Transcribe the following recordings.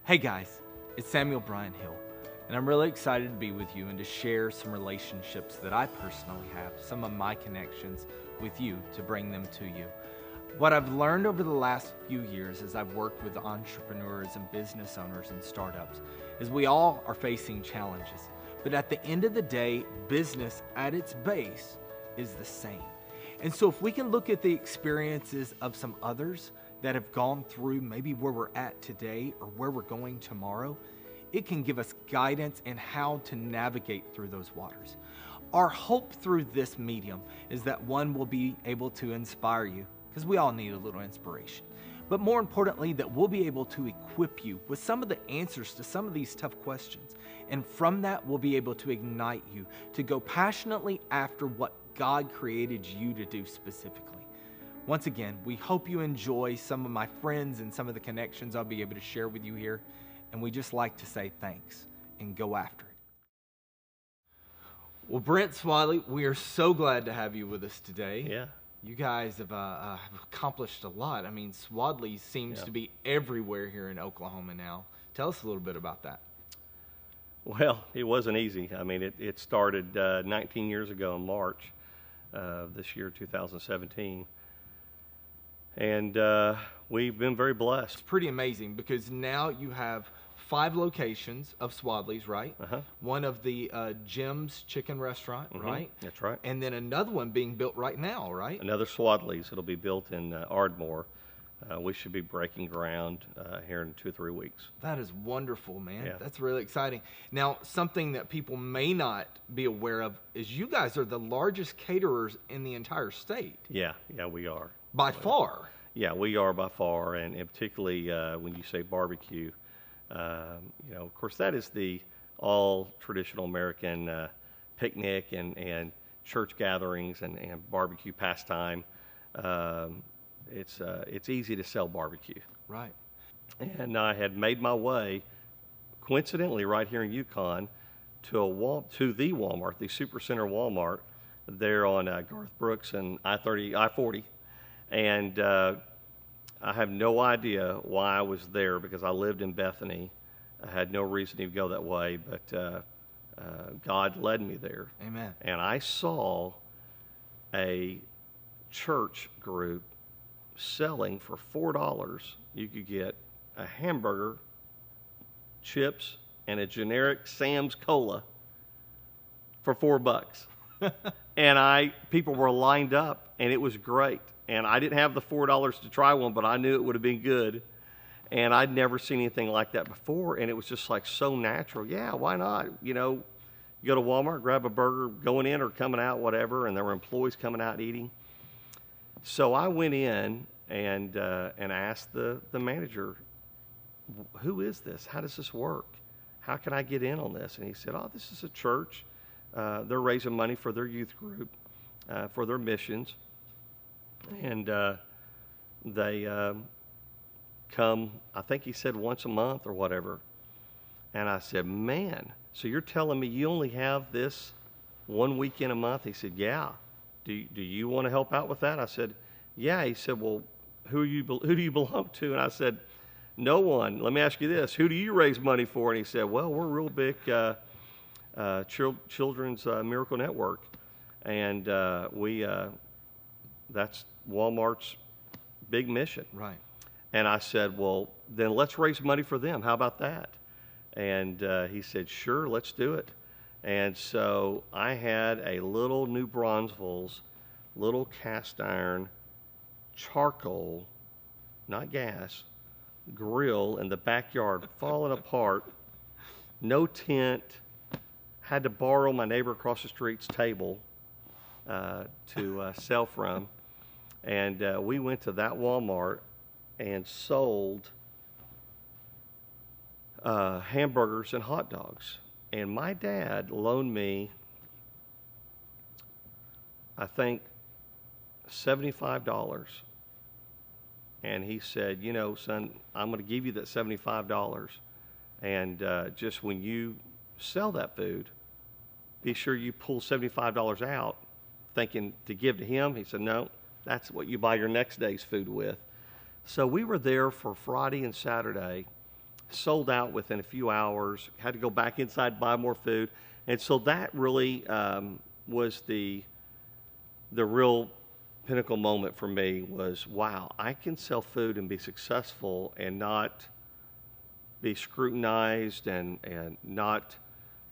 Hey guys, it's Samuel Bryan Hill, and I'm really excited to be with you and to share some relationships that I personally have, some of my connections with you, to bring them to you. What I've learned over the last few years as I've worked with entrepreneurs and business owners and startups is we all are facing challenges, but at the end of the day, business at its base is the same. And so if we can look at the experiences of some others that have gone through maybe where we're at today or where we're going tomorrow, it can give us guidance in how to navigate through those waters. Our hope through this medium is that one will be able to inspire you, because we all need a little inspiration. But more importantly, that we'll be able to equip you with some of the answers to some of these tough questions. And from that, we'll be able to ignite you to go passionately after what God created you to do specifically. Once again, we hope you enjoy some of my friends and some of the connections I'll be able to share with you here. And we just like to say thanks and go after it. Well, Brent Swadley, we are so glad to have you with us today. Yeah. You guys have accomplished a lot. I mean, Swadley seems to be everywhere here in Oklahoma now. Tell us a little bit about that. Well, it wasn't easy. I mean, it started 19 years ago in March of this year, 2017. And we've been very blessed. It's pretty amazing because now you have 5 locations of Swadley's, right? One of the Jim's Chicken Restaurant, right? That's right. And then another one being built right now, right? Another Swadley's. It'll be built in Ardmore. We should be breaking ground here in 2 or 3 weeks. That is wonderful, man. Yeah. That's really exciting. Now, something that people may not be aware of is you guys are the largest caterers in the entire state. Yeah, we are. By far. Yeah, we are by far, and particularly when you say barbecue, of course, that is the all traditional American picnic and church gatherings and barbecue pastime. It's easy to sell barbecue. Right. And I had made my way, coincidentally, right here in Yukon, to the Walmart, the Supercenter Walmart, there on Garth Brooks and I-40. And I have no idea why I was there because I lived in Bethany. I had no reason to go that way, but God led me there. Amen. And I saw a church group selling for $4. You could get a hamburger, chips, and a generic Sam's Cola for $4. And people were lined up, and it was great. And I didn't have the $4 to try one, but I knew it would have been good. And I'd never seen anything like that before, and it was just like so natural. Yeah, why not? You go to Walmart, grab a burger, going in or coming out, whatever, and there were employees coming out eating. So I went in and asked the manager, who is this? How does this work? How can I get in on this? And he said, oh, this is a church. They're raising money for their youth group, for their missions. And they come, I think he said once a month or whatever. And I said, man, so you're telling me you only have this 1 weekend a month? He said, yeah. Do you want to help out with that? I said, yeah. He said, well, who do you belong to? And I said, no one. Let me ask you this. Who do you raise money for? And he said, well, we're a real big Children's Miracle Network. And that's Walmart's big mission. Right. And I said, well, then let's raise money for them. How about that? And he said, sure, let's do it. And so I had a little New Braunfels, little cast iron, charcoal, not gas, grill in the backyard, falling apart, no tent, had to borrow my neighbor across the street's table to sell from. And we went to that Walmart and sold hamburgers and hot dogs. And my dad loaned me, I think, $75. And he said, son, I'm going to give you that $75. And just when you sell that food, be sure you pull $75 out, thinking to give to him. He said, no, that's what you buy your next day's food with. So we were there for Friday and Saturday, sold out within a few hours, had to go back inside, buy more food. And so that really was the real pinnacle moment for me was, wow, I can sell food and be successful and not be scrutinized and not,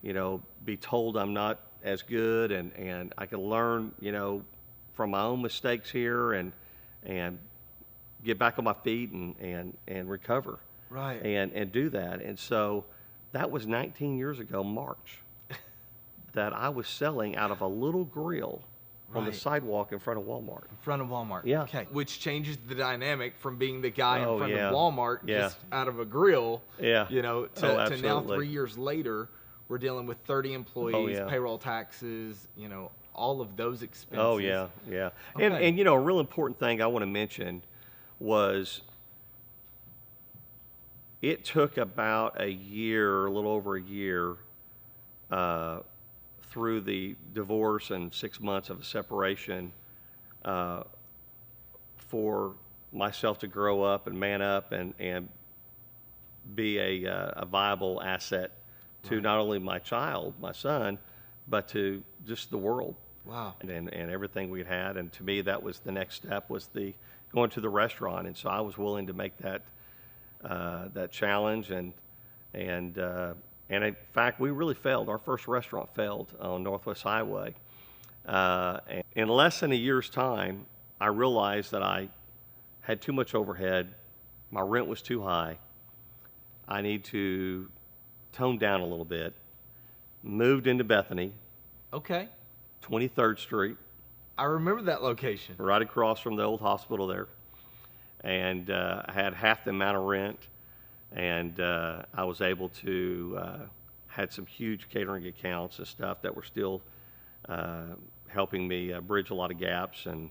be told I'm not as good, and I can learn, from my own mistakes here and get back on my feet and recover. Right. And do that. And so that was 19 years ago, March, that I was selling out of a little grill on the sidewalk in front of Walmart. In front of Walmart. Yeah. Okay. Which changes the dynamic from being the guy in front yeah. of Walmart Yeah. just out of a grill, Yeah. to now Absolutely. 3 years later, we're dealing with 30 employees, yeah. payroll taxes, all of those expenses. Oh, yeah, yeah. Okay. And a real important thing I want to mention was it took about a year, a little over a year, through the divorce and 6 months of a separation, for myself to grow up and man up and be a viable asset to not only my child, my son, but to just the world. Wow. And everything we'd had. And to me, that was the next step, was going to the restaurant. And so I was willing to make that challenge. And in fact, we really failed. Our first restaurant failed on Northwest Highway. And in less than a year's time, I realized that I had too much overhead. My rent was too high. I need to tone down a little bit. Moved into Bethany, Okay. 23rd Street, I remember that location. right across from the old hospital there. And I had half the amount of rent. And I was able to, had some huge catering accounts and stuff that were still helping me bridge a lot of gaps, and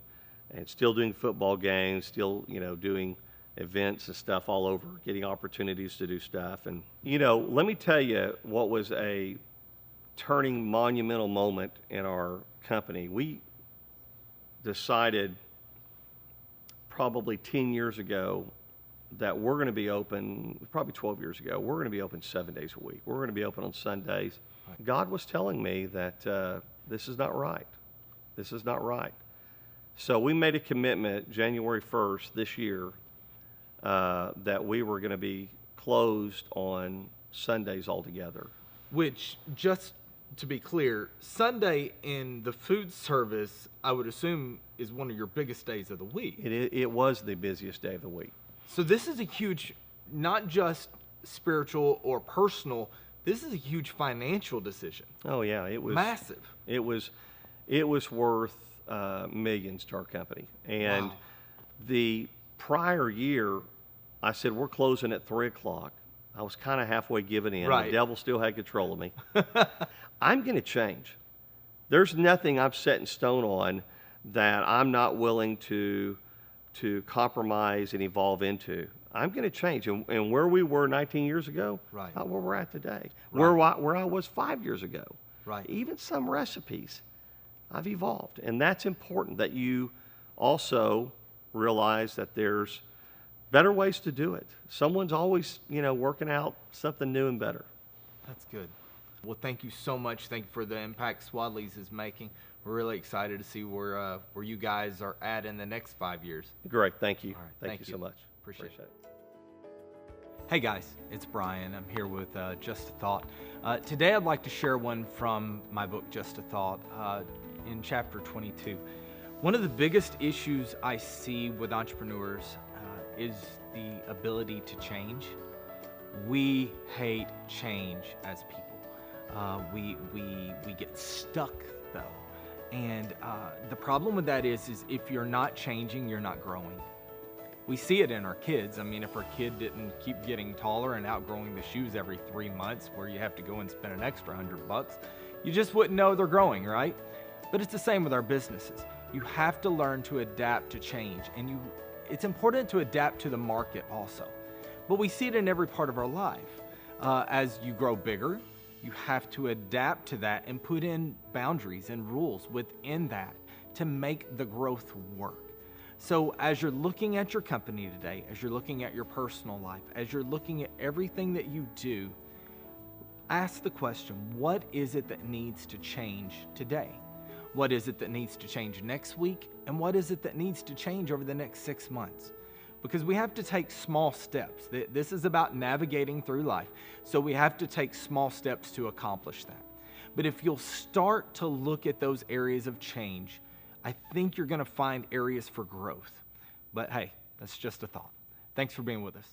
still doing football games, still, doing events and stuff all over, getting opportunities to do stuff. And, let me tell you what was a turning monumental moment in our company. We decided probably 10 years ago that we're going to be open, probably 12 years ago, we're going to be open 7 days a week. We're going to be open on Sundays. Right. God was telling me that this is not right. This is not right. So we made a commitment January 1st this year that we were going to be closed on Sundays altogether. Which, just to be clear, Sunday in the food service, I would assume, is one of your biggest days of the week. It was the busiest day of the week. So this is a huge, not just spiritual or personal, this is a huge financial decision. Oh yeah, it was massive. It was worth millions to our company. And Wow. The prior year, I said, we're closing at 3 o'clock. I was kind of halfway giving in. Right. The devil still had control of me. I'm going to change. There's nothing I've set in stone on that I'm not willing to compromise and evolve into. I'm going to change. And where we were 19 years ago, Right. not where we're at today. Right. Where I was 5 years ago. Right. Even some recipes, I've evolved. And that's important, that you also realize that there's better ways to do it. Someone's always, working out something new and better. That's good. Well, thank you so much. Thank you for the impact Swadley's is making. We're really excited to see where you guys are at in the next 5 years. Great. Thank you. All right, Thank you so much. Appreciate it. Hey guys, it's Brian. I'm here with Just a Thought. Today I'd like to share one from my book, Just a Thought, in chapter 22. One of the biggest issues I see with entrepreneurs is the ability to change. We hate change as people. We get stuck though. And the problem with that is if you're not changing, you're not growing. We see it in our kids. I mean, if our kid didn't keep getting taller and outgrowing the shoes every 3 months where you have to go and spend an extra $100, you just wouldn't know they're growing, right? But it's the same with our businesses. You have to learn to adapt to change, and it's important to adapt to the market also. But we see it in every part of our life. As you grow bigger, you have to adapt to that and put in boundaries and rules within that to make the growth work. So as you're looking at your company today, as you're looking at your personal life, as you're looking at everything that you do, ask the question, what is it that needs to change today? What is it that needs to change next week? And what is it that needs to change over the next 6 months? Because we have to take small steps. This is about navigating through life. So we have to take small steps to accomplish that. But if you'll start to look at those areas of change, I think you're going to find areas for growth. But hey, that's just a thought. Thanks for being with us.